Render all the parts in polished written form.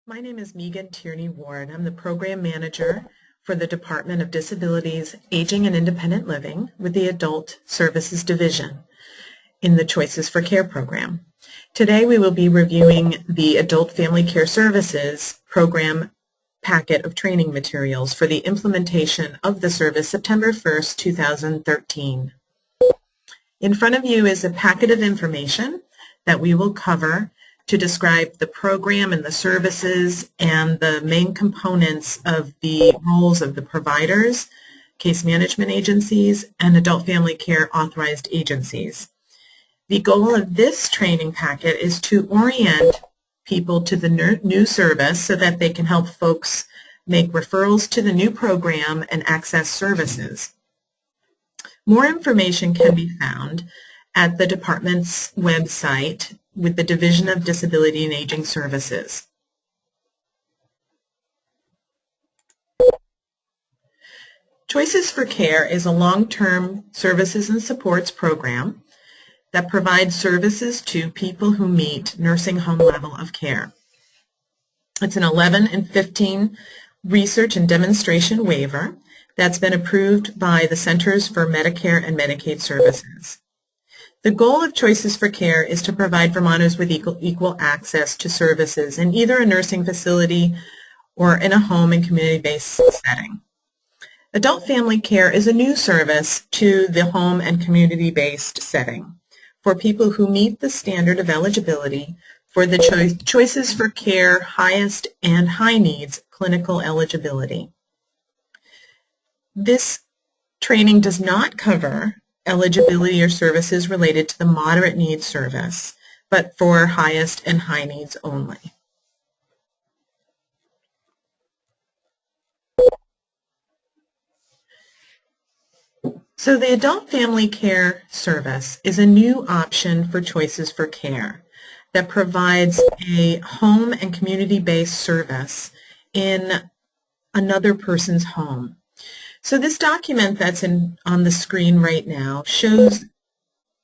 My name is Megan Tierney Ward. I'm the Program Manager for the Department of Disabilities, Aging and Independent Living with the Adult Services Division in the Choices for Care program. Today we will be reviewing the Adult Family Care Services program packet of training materials for the implementation of the service September 1st, 2013. In front of you is a packet of information that we will cover to describe the program and the services and the main components of the roles of the providers, case management agencies, and adult family care authorized agencies. The goal of this training packet is to orient people to the new service so that they can help folks make referrals to the new program and access services. More information can be found at the department's website with the Division of Disability and Aging Services. Choices for Care is a long-term services and supports program that provides services to people who meet nursing home level of care. It's an 11 and 15 research and demonstration waiver that's been approved by the Centers for Medicare and Medicaid Services. The goal of Choices for Care is to provide Vermonters with equal access to services in either a nursing facility or in a home and community-based setting. Adult family care is a new service to the home and community-based setting for people who meet the standard of eligibility for the Choices for Care highest and high needs clinical eligibility. This training does not cover eligibility or services related to the moderate needs service, but for highest and high needs only. So the Adult Family Care Service is a new option for Choices for Care that provides a home and community-based service in another person's home. So this document that's on the screen right now shows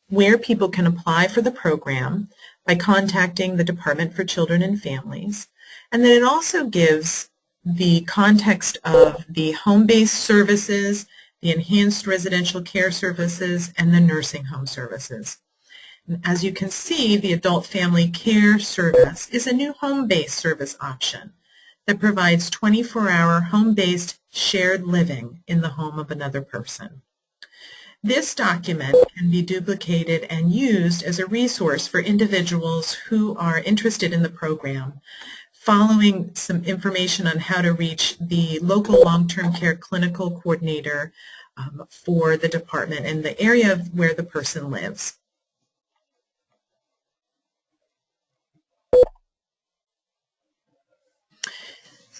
where people can apply for the program by contacting the Department for Children and Families. And then it also gives the context of the home-based services, the enhanced residential care services, and the nursing home services. And as you can see, the Adult Family Care Service is a new home-based service option that provides 24-hour home-based shared living in the home of another person. This document can be duplicated and used as a resource for individuals who are interested in the program, following some information on how to reach the local long-term care clinical coordinator for the department in the area of where the person lives.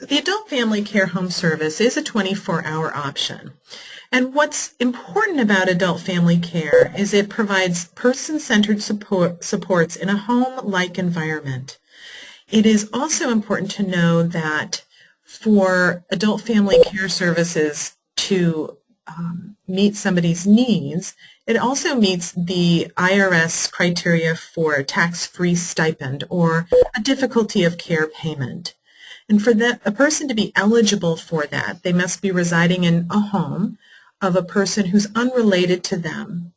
The Adult Family Care Home Service is a 24-hour option. And what's important about adult family care is it provides person-centered supports in a home-like environment. It is also important to know that for adult family care services to meet somebody's needs, it also meets the IRS criteria for tax-free stipend or a difficulty of care payment. And for a person to be eligible for that, they must be residing in a home of a person who's unrelated to them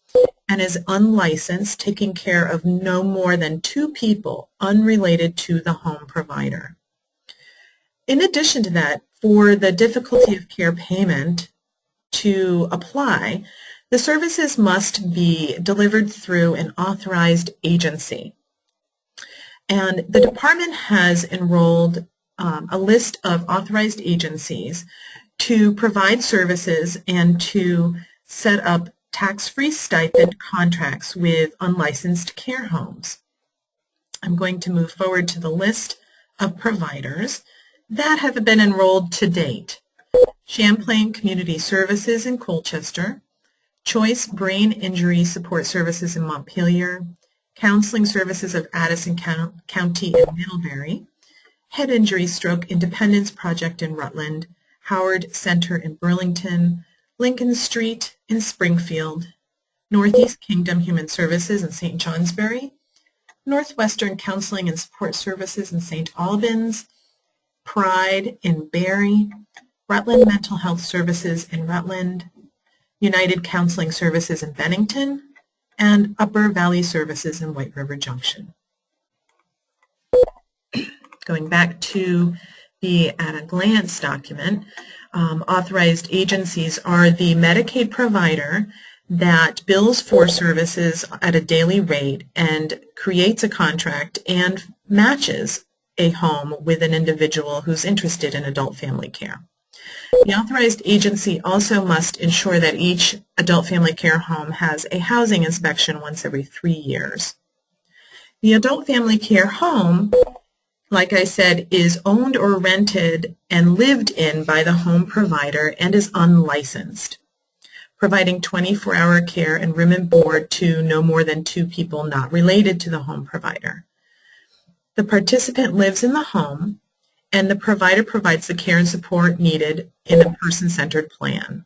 and is unlicensed, taking care of no more than 2 people unrelated to the home provider. In addition to that, for the difficulty of care payment to apply, the services must be delivered through an authorized agency. And the department has enrolled a list of authorized agencies to provide services and to set up tax-free stipend contracts with unlicensed care homes. I'm going to move forward to the list of providers that have been enrolled to date. Champlain Community Services in Colchester, Choice Brain Injury Support Services in Montpelier, Counseling Services of Addison County and Middlebury, Head Injury Stroke Independence Project in Rutland, Howard Center in Burlington, Lincoln Street in Springfield, Northeast Kingdom Human Services in St. Johnsbury, Northwestern Counseling and Support Services in St. Albans, Pride in Barre, Rutland Mental Health Services in Rutland, United Counseling Services in Bennington, and Upper Valley Services in White River Junction. Going back to the at a glance document, authorized agencies are the Medicaid provider that bills for services at a daily rate and creates a contract and matches a home with an individual who's interested in adult family care. The authorized agency also must ensure that each adult family care home has a housing inspection once every 3 years. The adult family care home, like I said, is owned or rented and lived in by the home provider and is unlicensed, providing 24-hour care and room and board to no more than 2 people not related to the home provider. The participant lives in the home, and the provider provides the care and support needed in a person-centered plan.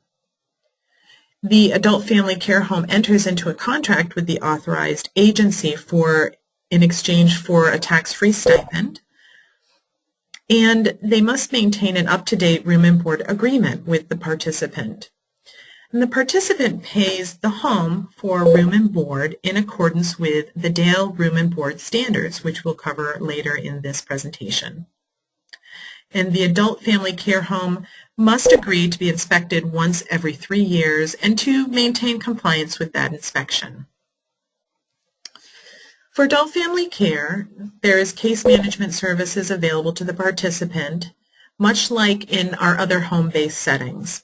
The adult family care home enters into a contract with the authorized agency in exchange for a tax-free stipend, and they must maintain an up-to-date room and board agreement with the participant. And the participant pays the home for room and board in accordance with the Dale Room and Board Standards, which we'll cover later in this presentation. And the adult family care home must agree to be inspected once every 3 years and to maintain compliance with that inspection. For adult family care, there is case management services available to the participant, much like in our other home-based settings.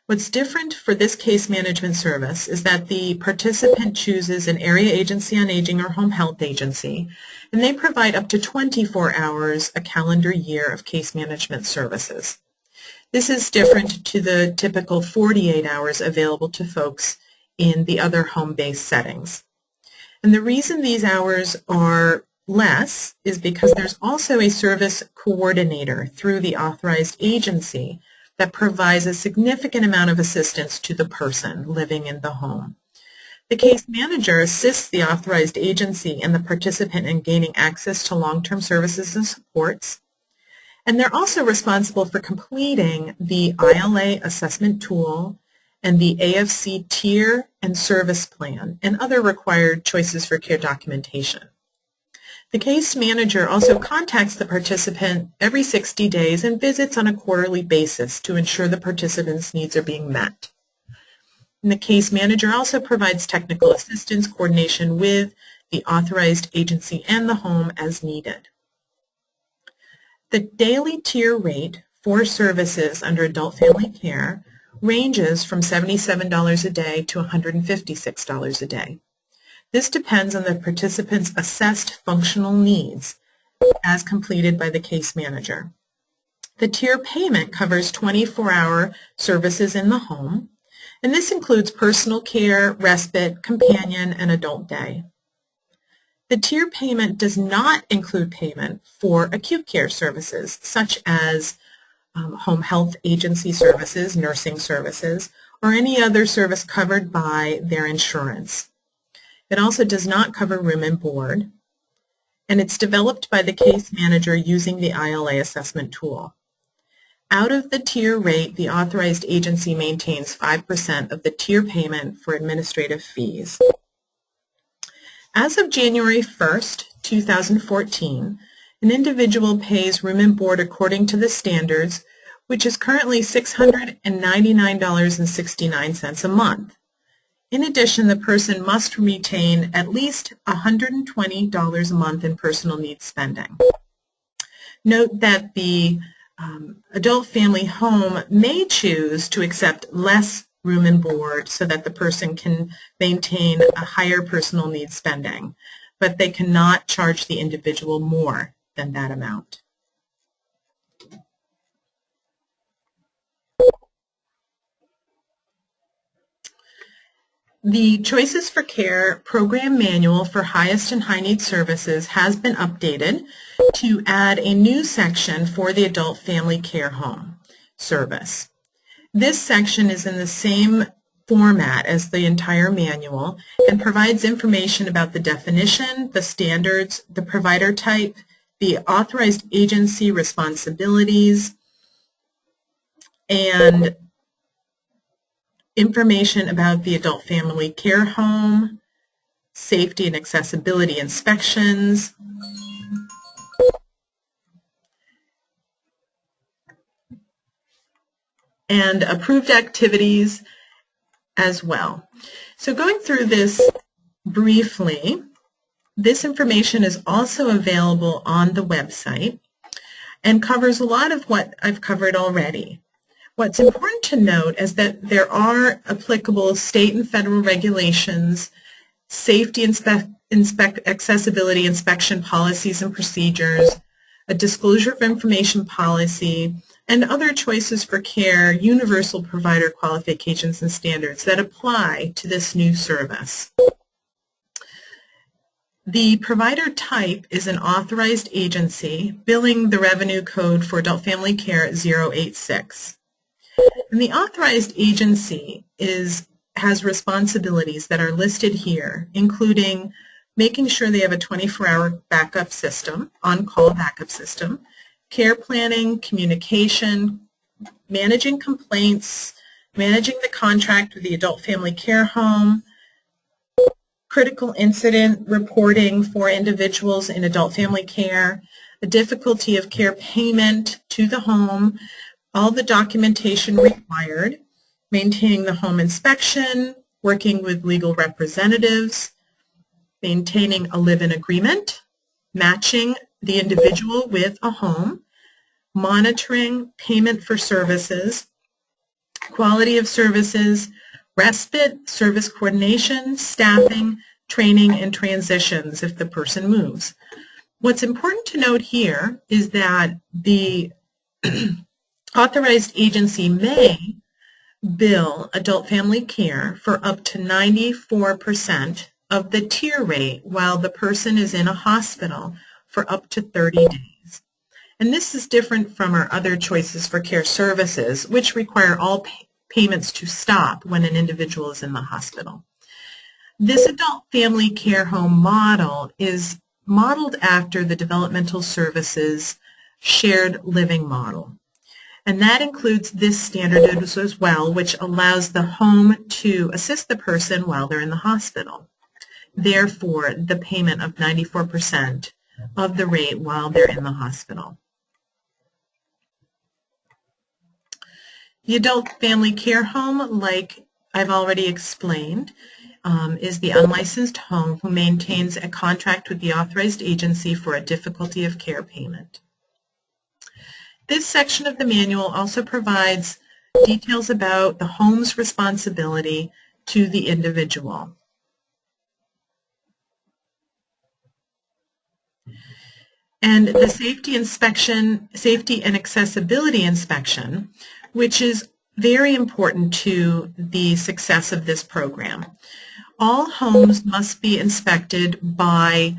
What's different for this case management service is that the participant chooses an area agency on aging or home health agency, and they provide up to 24 hours a calendar year of case management services. This is different to the typical 48 hours available to folks in the other home-based settings. And the reason these hours are less is because there's also a service coordinator through the authorized agency that provides a significant amount of assistance to the person living in the home. The case manager assists the authorized agency and the participant in gaining access to long-term services and supports. And they're also responsible for completing the ILA assessment tool and the AFC tier and service plan and other required choices for care documentation. The case manager also contacts the participant every 60 days and visits on a quarterly basis to ensure the participant's needs are being met. And the case manager also provides technical assistance coordination with the authorized agency and the home as needed. The daily tier rate for services under adult family care ranges from $77 a day to $156 a day. This depends on the participant's assessed functional needs as completed by the case manager. The tier payment covers 24-hour services in the home, and this includes personal care, respite, companion, and adult day. The tier payment does not include payment for acute care services, such as home health agency services, nursing services, or any other service covered by their insurance. It also does not cover room and board, and it's developed by the case manager using the ILA assessment tool. Out of the tier rate, the authorized agency maintains 5% of the tier payment for administrative fees. As of January 1st, 2014, an individual pays room and board according to the standards, which is currently $699.69 a month. In addition, the person must retain at least $120 a month in personal needs spending. Note that the adult family home may choose to accept less room and board so that the person can maintain a higher personal needs spending, but they cannot charge the individual more than that amount. The Choices for Care Program Manual for Highest and High Needs Services has been updated to add a new section for the adult family care home service. This section is in the same format as the entire manual and provides information about the definition, the standards, the provider type, the authorized agency responsibilities, and information about the adult family care home, safety and accessibility inspections, and approved activities as well. So going through this briefly, this information is also available on the website and covers a lot of what I've covered already. What's important to note is that there are applicable state and federal regulations, safety, accessibility, inspection policies and procedures, a disclosure of information policy, and other choices for care, universal provider qualifications and standards that apply to this new service. The provider type is an authorized agency, billing the revenue code for adult family care at 086. And the authorized agency has responsibilities that are listed here, including making sure they have a 24-hour backup system, on-call backup system, care planning, communication, managing complaints, managing the contract with the adult family care home, critical incident reporting for individuals in adult family care, the difficulty of care payment to the home, all the documentation required, maintaining the home inspection, working with legal representatives, maintaining a live-in agreement, matching the individual with a home, monitoring payment for services, quality of services, respite, service coordination, staffing, training, and transitions if the person moves. What's important to note here is that the authorized agency may bill adult family care for up to 94% of the tier rate while the person is in a hospital for up to 30 days. And this is different from our other choices for care services, which require all payments to stop when an individual is in the hospital. This adult family care home model is modeled after the developmental services shared living model. And that includes this standard as well, which allows the home to assist the person while they're in the hospital. Therefore, the payment of 94% of the rate while they're in the hospital. The adult family care home, like I've already explained, is the unlicensed home who maintains a contract with the authorized agency for a difficulty of care payment. This section of the manual also provides details about the home's responsibility to the individual. And the safety and accessibility inspection, which is very important to the success of this program. All homes must be inspected by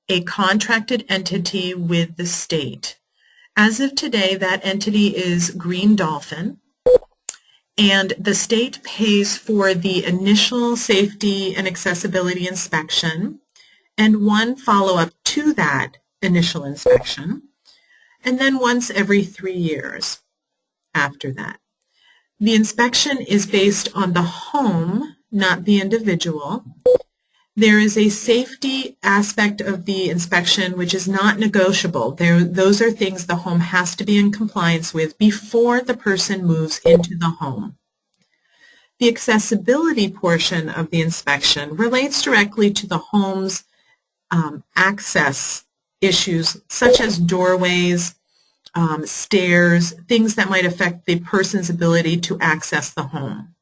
a contracted entity with the state. As of today, that entity is Green Dolphin, and the state pays for the initial safety and accessibility inspection and one follow-up to that initial inspection, and then once every 3 years after that. The inspection is based on the home, not the individual. There is a safety aspect of the inspection which is not negotiable. Those are things the home has to be in compliance with before the person moves into the home. The accessibility portion of the inspection relates directly to the home's access issues, such as doorways, stairs, things that might affect the person's ability to access the home.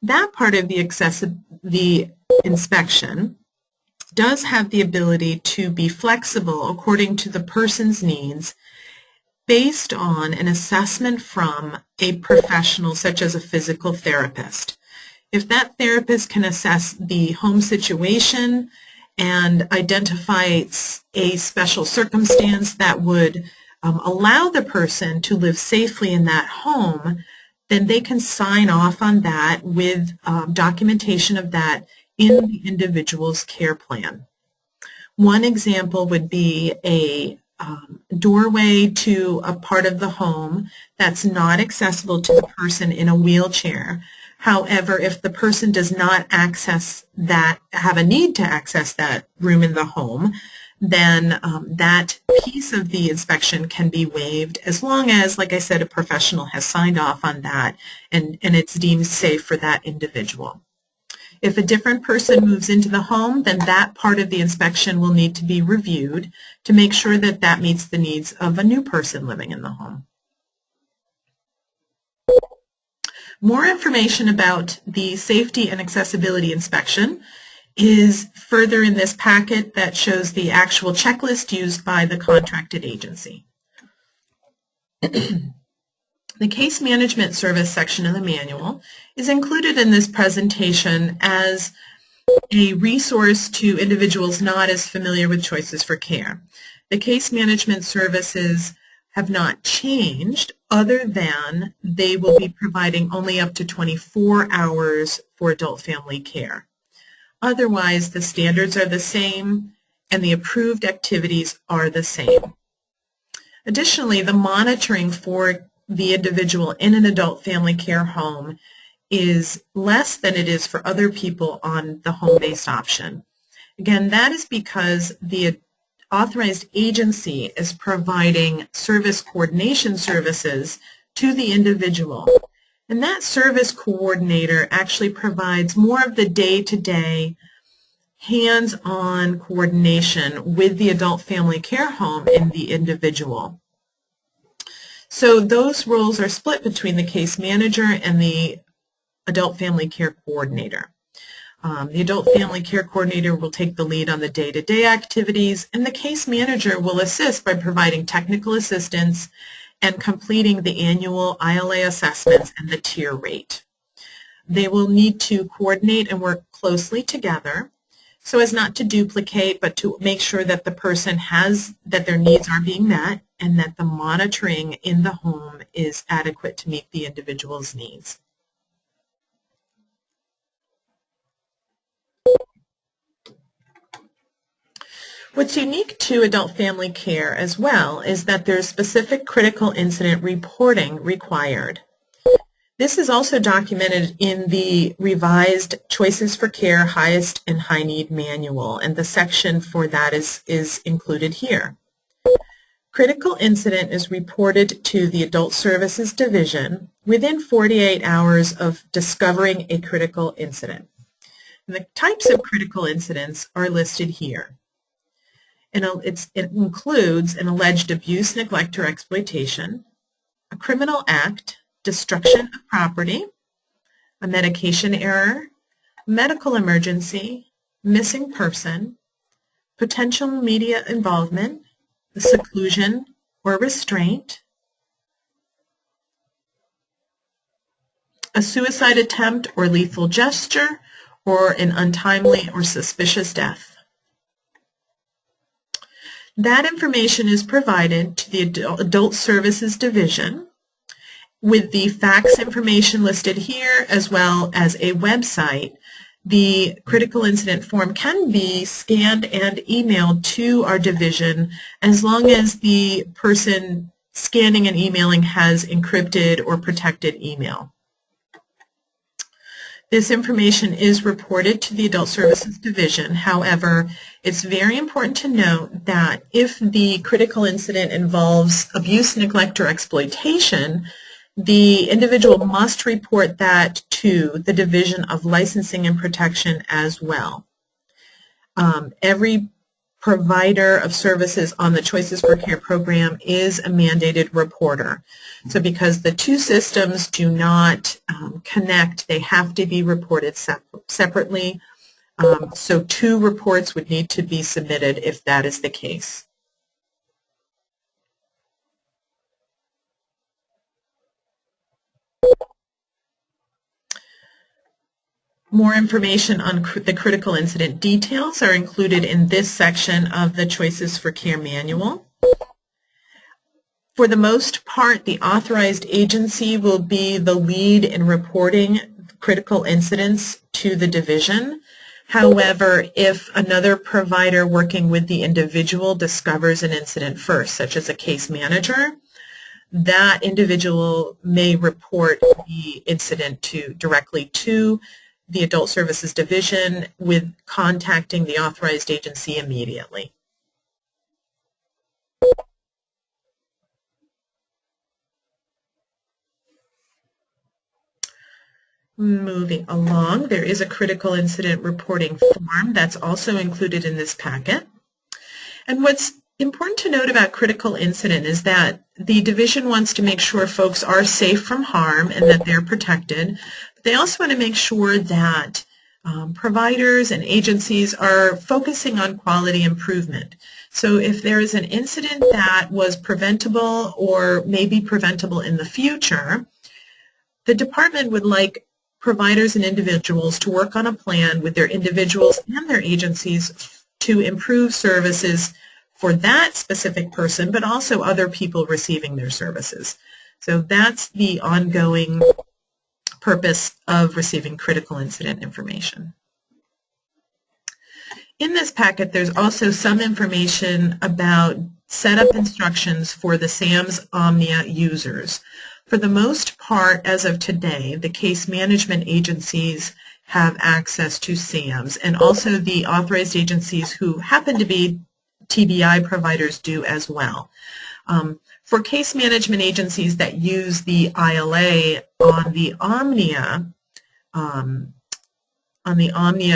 That part of the inspection does have the ability to be flexible according to the person's needs based on an assessment from a professional such as a physical therapist. If that therapist can assess the home situation and identify a special circumstance that would allow the person to live safely in that home, then they can sign off on that with documentation of that in the individual's care plan. One example would be a doorway to a part of the home that's not accessible to the person in a wheelchair. However, if the person does not access that, have a need to access that room in the home, then that piece of the inspection can be waived as long as, like I said, a professional has signed off on that and it's deemed safe for that individual. If a different person moves into the home, then that part of the inspection will need to be reviewed to make sure that that meets the needs of a new person living in the home. More information about the safety and accessibility inspection is further in this packet that shows the actual checklist used by the contracted agency. The case management service section of the manual is included in this presentation as a resource to individuals not as familiar with choices for care. The case management services have not changed other than they will be providing only up to 24 hours for adult family care. Otherwise, the standards are the same and the approved activities are the same. Additionally, the monitoring for the individual in an adult family care home is less than it is for other people on the home-based option. Again, that is because the authorized agency is providing service coordination services to the individual. And that service coordinator actually provides more of the day-to-day hands-on coordination with the adult family care home and the individual. So those roles are split between the case manager and the adult family care coordinator. The adult family care coordinator will take the lead on the day-to-day activities, and the case manager will assist by providing technical assistance and completing the annual ILA assessments and the tier rate. They will need to coordinate and work closely together so as not to duplicate, but to make sure that the person that their needs are being met and that the monitoring in the home is adequate to meet the individual's needs. What's unique to adult family care as well is that there's specific critical incident reporting required. This is also documented in the revised Choices for Care Highest and High Need Manual, and the section for that is included here. Critical incident is reported to the Adult Services Division within 48 hours of discovering a critical incident. And the types of critical incidents are listed here. And it includes an alleged abuse, neglect, or exploitation, a criminal act, destruction of property, a medication error, medical emergency, missing person, potential media involvement, seclusion or restraint, a suicide attempt or lethal gesture, or an untimely or suspicious death. That information is provided to the Adult Services Division with the fax information listed here, as well as a website. The critical incident form can be scanned and emailed to our division as long as the person scanning and emailing has encrypted or protected email. This information is reported to the Adult Services Division. However, it's very important to note that if the critical incident involves abuse, neglect, or exploitation, the individual must report that to the Division of Licensing and Protection as well. Every provider of services on the Choices for Care program is a mandated reporter. So because the two systems do not connect, they have to be reported separately. So 2 reports would need to be submitted if that is the case. More information on the critical incident details are included in this section of the Choices for Care manual. For the most part, the authorized agency will be the lead in reporting critical incidents to the division, However, if another provider working with the individual discovers an incident first, such as a case manager, that individual may report the incident directly to the Adult Services Division with contacting the authorized agency immediately. Moving along, there is a critical incident reporting form that's also included in this packet. And what's important to note about critical incident is that the division wants to make sure folks are safe from harm and that they're protected. But they also want to make sure that providers and agencies are focusing on quality improvement. So if there is an incident that was preventable or may be preventable in the future, the department would like providers and individuals to work on a plan with their individuals and their agencies to improve services for that specific person, but also other people receiving their services. So that's the ongoing purpose of receiving critical incident information. In this packet, there's also some information about setup instructions for the SAMS Omnia users. For the most part, as of today, the case management agencies have access to SAMS, and also the authorized agencies who happen to be TBI providers do as well. For case management agencies that use the ILA on the Omnia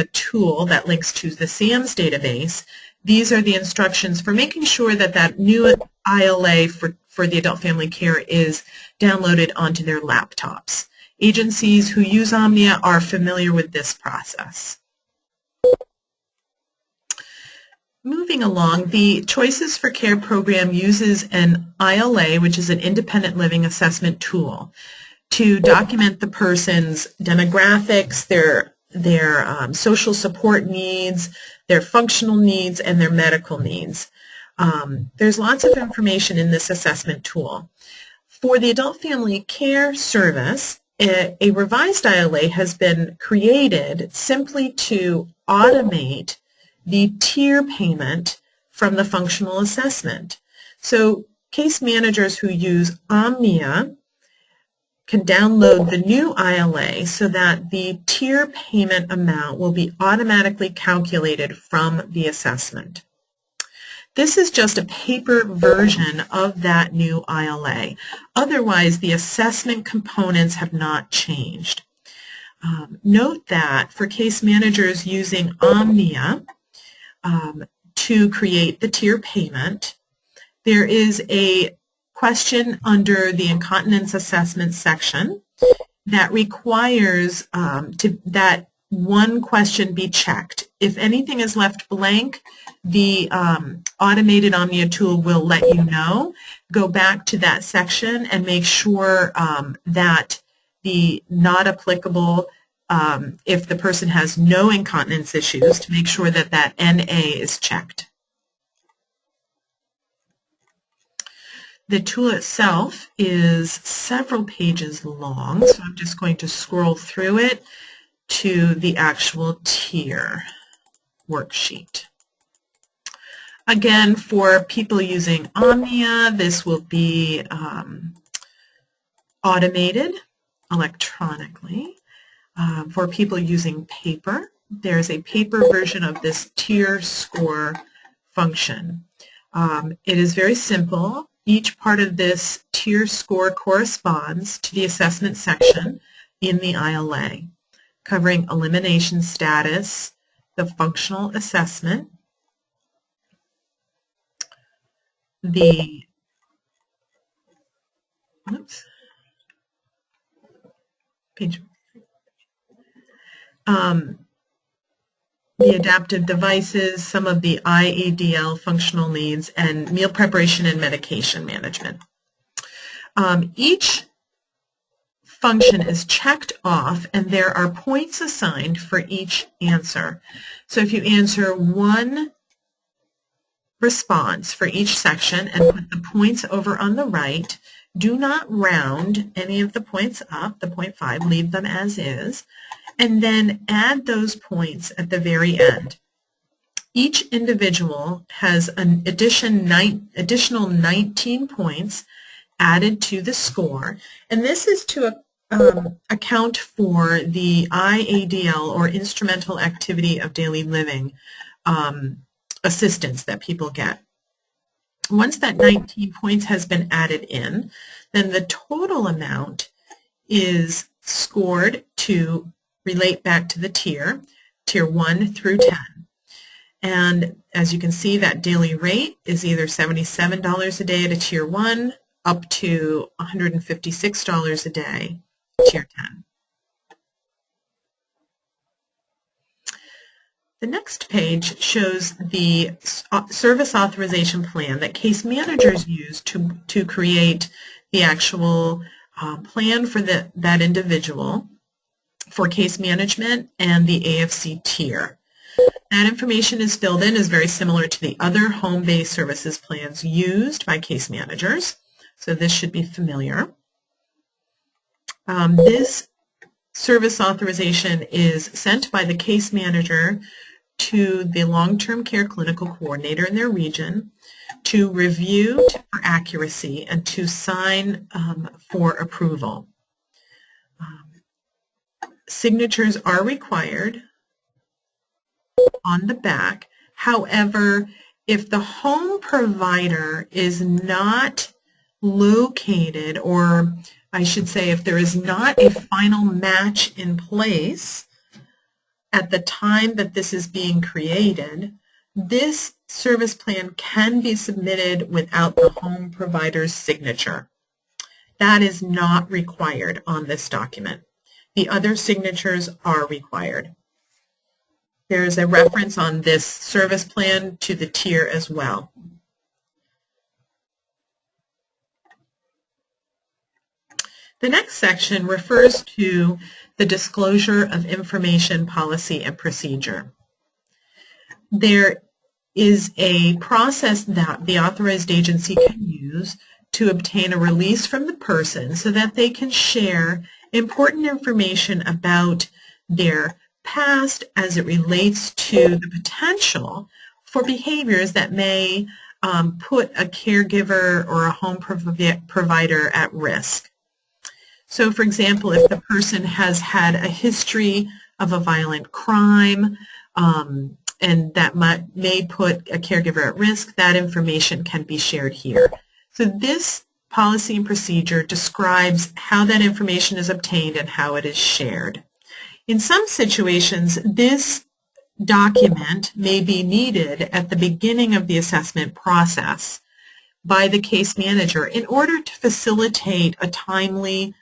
tool that links to the SAMS database, these are the instructions for making sure that that new ILA for the adult family care is downloaded onto their laptops. Agencies who use Omnia are familiar with this process. Moving along, the Choices for Care program uses an ILA, which is an independent living assessment tool, to document the person's demographics, their social support needs, their functional needs, and their medical needs. There's lots of information in this assessment tool. For the Adult Family Care Service, a revised ILA has been created simply to automate the tier payment from the functional assessment. So case managers who use Omnia can download the new ILA so that the tier payment amount will be automatically calculated from the assessment. This is just a paper version of that new ILA. Otherwise, the assessment components have not changed. Note that for case managers using Omnia to create the tier payment, there is a question under the incontinence assessment section that requires that one question be checked. If anything is left blank, the automated Omnia tool will let you know. Go back to that section and make sure that the not applicable, if the person has no incontinence issues, to make sure that that NA is checked. The tool itself is several pages long, so I'm just going to scroll through it to the actual tier worksheet. Again, for people using Omnia, this will be automated electronically. For people using paper, there's a paper version of this tier score function. It is very simple. Each part of this tier score corresponds to the assessment section in the ILA, covering elimination status, the functional assessment, the the adaptive devices, some of the IEDL functional needs, and meal preparation and medication management. Each function is checked off, and there are points assigned for each answer. So if you answer one response for each section and put the points over on the right. Do not round any of the points up, the 0.5, leave them as is, and then add those points at the very end. Each individual has an additional 19 points added to the score, and this is to account for the IADL, or Instrumental Activity of Daily Living, assistance that people get. Once that 19 points has been added in, then the total amount is scored to relate back to the tier 1 through 10. And as you can see, that daily rate is either $77 a day at a tier 1 up to $156 a day, tier 10. The next page shows the service authorization plan that case managers use to create the actual plan for that individual for case management and the AFC tier. That information is filled in, is very similar to the other home-based services plans used by case managers, so this should be familiar. This service authorization is sent by the case manager to the long-term care clinical coordinator in their region to review for accuracy and to sign for approval. Signatures are required on the back. However, if the home provider is not located, or I should say if there is not a final match in place at the time that this is being created, this service plan can be submitted without the home provider's signature. That is not required on this document. The other signatures are required. There is a reference on this service plan to the tier as well. The next section refers to the disclosure of information policy and procedure. There is a process that the authorized agency can use to obtain a release from the person so that they can share important information about their past as it relates to the potential for behaviors that may put a caregiver or a home provider at risk. So, for example, if the person has had a history of a violent crime and that may put a caregiver at risk, that information can be shared here. So this policy and procedure describes how that information is obtained and how it is shared. In some situations, this document may be needed at the beginning of the assessment process by the case manager in order to facilitate a timely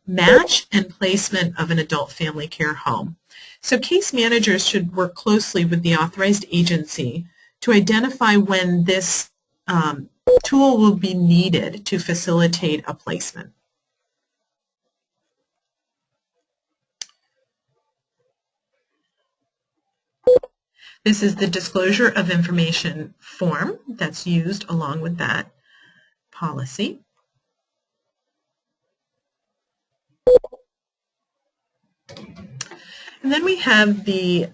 match and placement of an adult family care home. So case managers should work closely with the authorized agency to identify when this tool will be needed to facilitate a placement. This is the disclosure of information form that's used along with that policy. And then we have the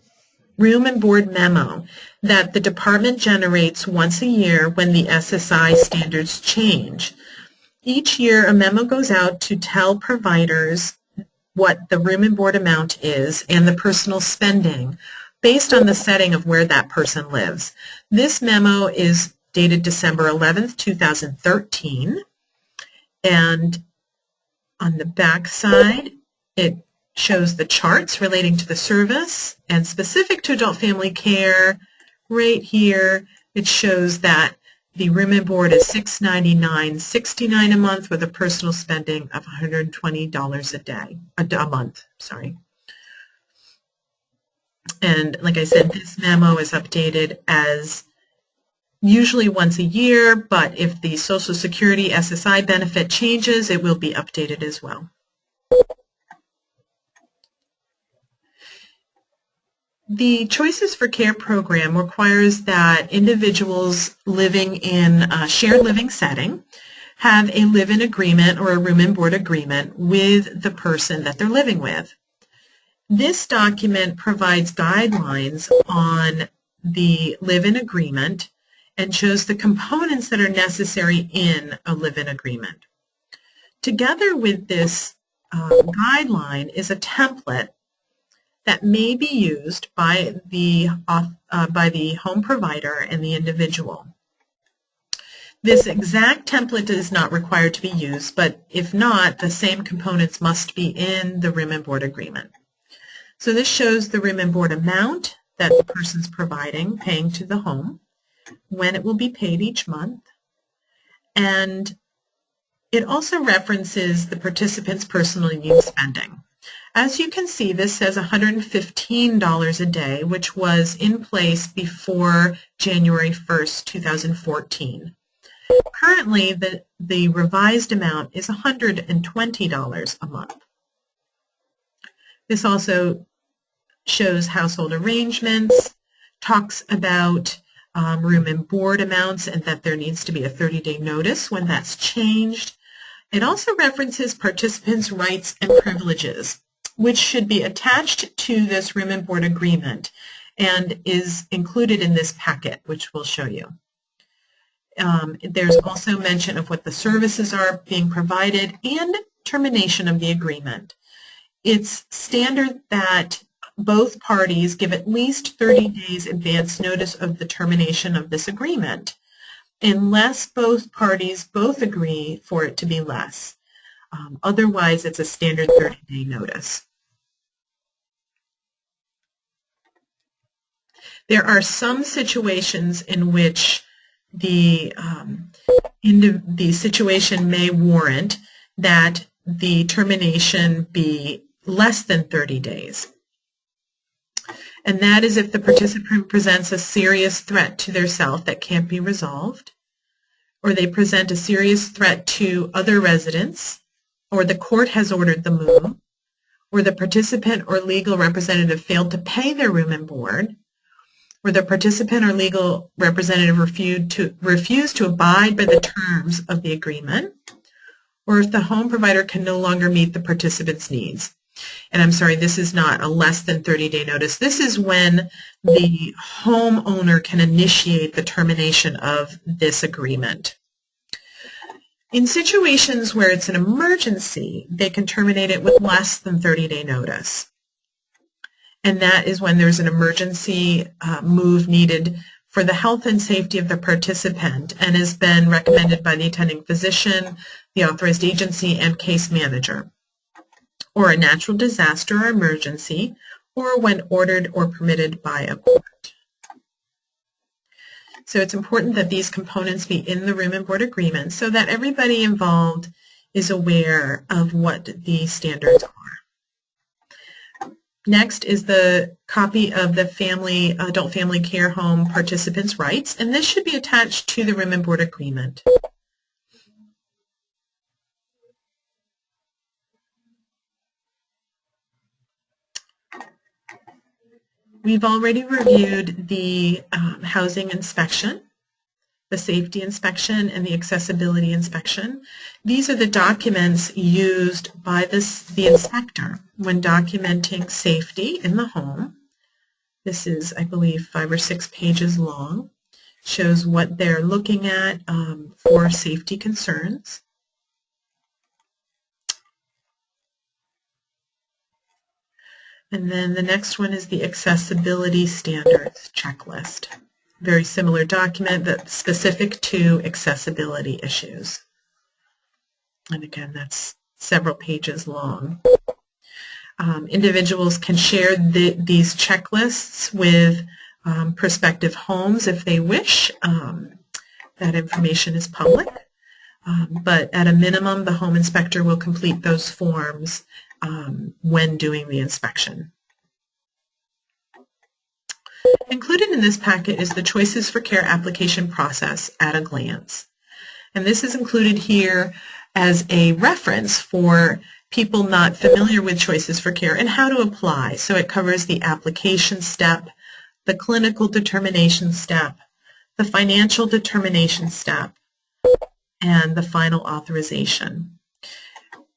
room and board memo that the department generates once a year when the SSI standards change. Each year a memo goes out to tell providers what the room and board amount is and the personal spending based on the setting of where that person lives. This memo is dated December 11th, 2013, and on the back side it shows the charts relating to the service, and specific to adult family care, right here it shows that the room and board is $699.69 a month with a personal spending of $120 a month. Sorry. And like I said, this memo is updated as usually once a year, but if the Social Security SSI benefit changes, it will be updated as well. The Choices for Care program requires that individuals living in a shared living setting have a live-in agreement or a room and board agreement with the person that they're living with. This document provides guidelines on the live-in agreement and shows the components that are necessary in a live-in agreement. Together with this guideline is a template that may be used by the home provider and the individual. This exact template is not required to be used, but if not, the same components must be in the room and board agreement. So this shows the room and board amount that the person's paying to the home, when it will be paid each month, and it also references the participant's personal use spending. As you can see, this says $115 a day, which was in place before January 1st, 2014. Currently, the revised amount is $120 a month. This also shows household arrangements, talks about room and board amounts and that there needs to be a 30-day notice when that's changed. It also references participants' rights and privileges, which should be attached to this room and board agreement and is included in this packet, which we'll show you. There's also mention of what the services are being provided and termination of the agreement. It's standard that both parties give at least 30 days advance notice of the termination of this agreement, unless both parties agree for it to be less. Otherwise, it's a standard 30-day notice. There are some situations in which the situation may warrant that the termination be less than 30 days. And that is if the participant presents a serious threat to their self that can't be resolved, or they present a serious threat to other residents, or the court has ordered the move, or the participant or legal representative failed to pay their room and board, or the participant or legal representative refused to abide by the terms of the agreement, or if the home provider can no longer meet the participant's needs. And I'm sorry, this is not a less than 30-day notice. This is when the homeowner can initiate the termination of this agreement. In situations where it's an emergency, they can terminate it with less than 30-day notice. And that is when there's an emergency move needed for the health and safety of the participant and has been recommended by the attending physician, the authorized agency, and case manager, or a natural disaster or emergency, or when ordered or permitted by a court. So it's important that these components be in the room and board agreement so that everybody involved is aware of what the standards are. Next is the copy of the adult family care home participants' rights, and this should be attached to the room and board agreement. We've already reviewed the housing inspection, the safety inspection, and the accessibility inspection. These are the documents used by the inspector when documenting safety in the home. This is, I believe, 5 or 6 pages long. Shows what they're looking at for safety concerns. And then the next one is the accessibility standards checklist. Very similar document that's specific to accessibility issues. And again, that's several pages long. Individuals can share these checklists with prospective homes if they wish. That information is public. But at a minimum, the home inspector will complete those forms when doing the inspection. Included in this packet is the Choices for Care application process at a glance. And this is included here as a reference for people not familiar with Choices for Care and how to apply. So it covers the application step, the clinical determination step, the financial determination step, and the final authorization.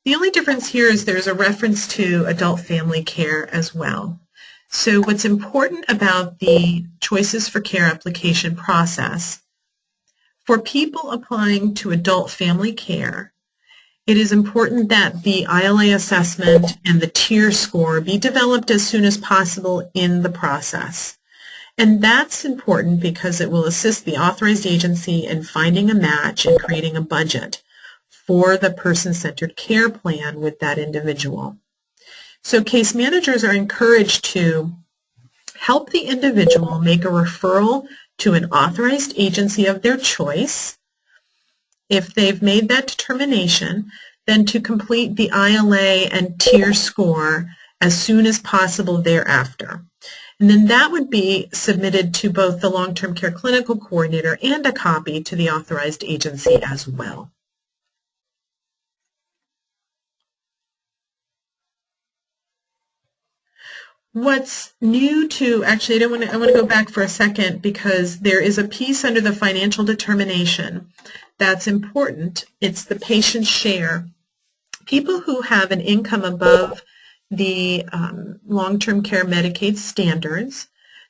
The only difference here is there's a reference to adult family care as well. So what's important about the Choices for Care application process, for people applying to adult family care, it is important that the ILA assessment and the tier score be developed as soon as possible in the process. And that's important because it will assist the authorized agency in finding a match and creating a budget for the person-centered care plan with that individual. So case managers are encouraged to help the individual make a referral to an authorized agency of their choice. If they've made that determination, then to complete the ILA and tier score as soon as possible thereafter. And then that would be submitted to both the long-term care clinical coordinator and a copy to the authorized agency as well. What's new to, actually I want to go back for a second because there is a piece under the financial determination that's important. It's the patient share. People who have an income above the long-term care Medicaid standards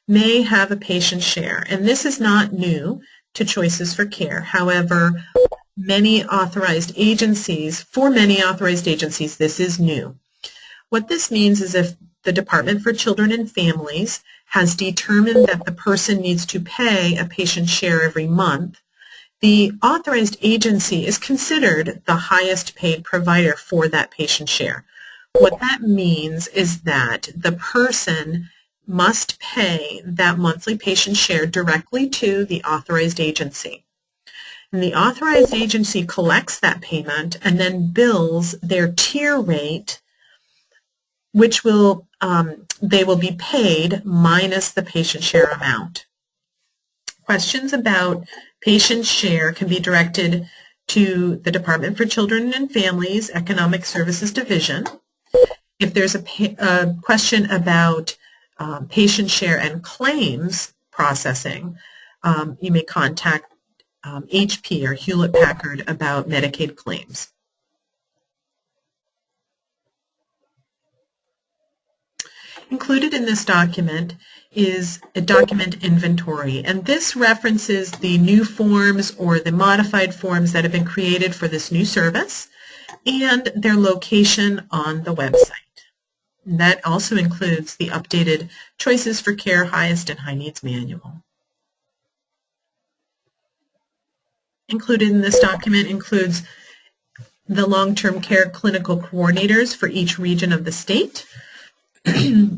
may have a patient share, and this is not new to Choices for Care. However, for many authorized agencies, this is new. What this means is if the Department for Children and Families has determined that the person needs to pay a patient share every month, the authorized agency is considered the highest paid provider for that patient share. What that means is that the person must pay that monthly patient share directly to the authorized agency. And the authorized agency collects that payment and then bills their tier rate, which will they will be paid minus the patient share amount. Questions about patient share can be directed to the Department for Children and Families Economic Services Division. If there's a question about patient share and claims processing, you may contact HP or Hewlett-Packard about Medicaid claims. Included in this document is a document inventory, and this references the new forms or the modified forms that have been created for this new service and their location on the website. And that also includes the updated Choices for Care Highest and High Needs Manual. Included in this document includes the long-term care clinical coordinators for each region of the state,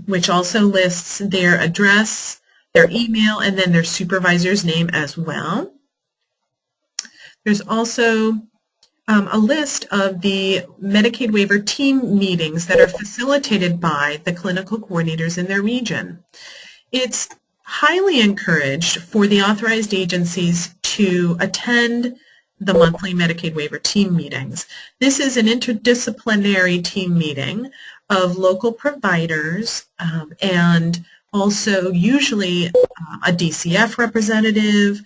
which also lists their address, their email, and then their supervisor's name as well. There's also a list of the Medicaid waiver team meetings that are facilitated by the clinical coordinators in their region. It's highly encouraged for the authorized agencies to attend the monthly Medicaid waiver team meetings. This is an interdisciplinary team meeting of local providers and also usually a DCF representative.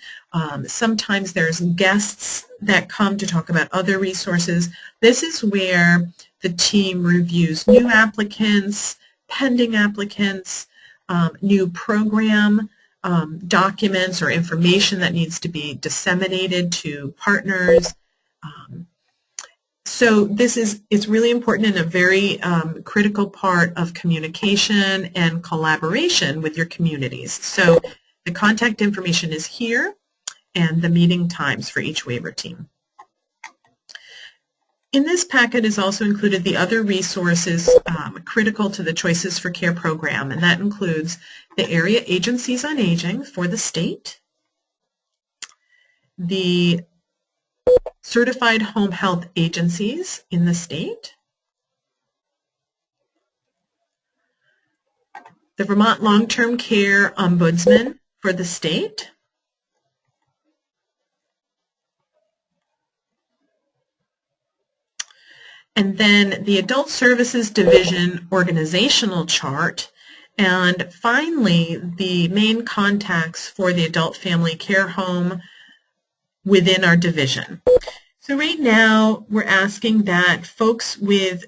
Sometimes there's guests that come to talk about other resources. This is where the team reviews new applicants, pending applicants, new program documents or information that needs to be disseminated to partners. So it's really important and a very critical part of communication and collaboration with your communities. So the contact information is here and the meeting times for each waiver team. In this packet is also included the other resources critical to the Choices for Care program, and that includes the area agencies on aging for the state, the certified home health agencies in the state, the Vermont Long-Term Care Ombudsman for the state, and then the Adult Services Division organizational chart, and finally the main contacts for the adult family care home within our division. So right now we're asking that folks with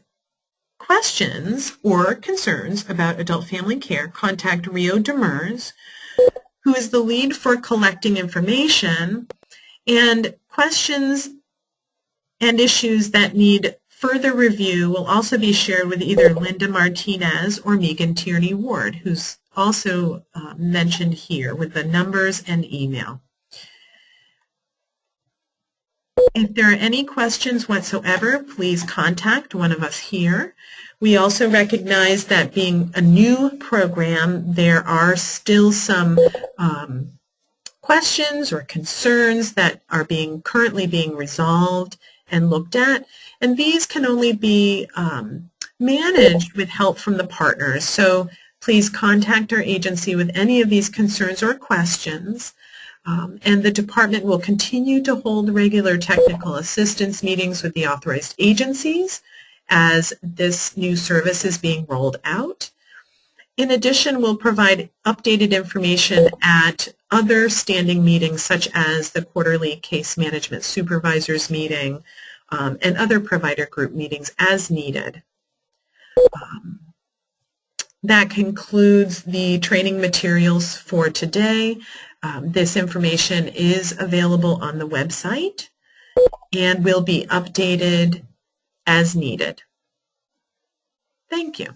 questions or concerns about adult family care contact Rio Demers, who is the lead for collecting information, and questions and issues that need further review will also be shared with either Linda Martinez or Megan Tierney Ward, who's also mentioned here with the numbers and email. If there are any questions whatsoever, please contact one of us here. We also recognize that being a new program, there are still some questions or concerns that are currently being resolved and looked at, and these can only be managed with help from the partners. So please contact our agency with any of these concerns or questions. And the department will continue to hold regular technical assistance meetings with the authorized agencies as this new service is being rolled out. In addition, we'll provide updated information at other standing meetings such as the quarterly case management supervisors meeting and other provider group meetings as needed. That concludes the training materials for today. This information is available on the website and will be updated as needed. Thank you.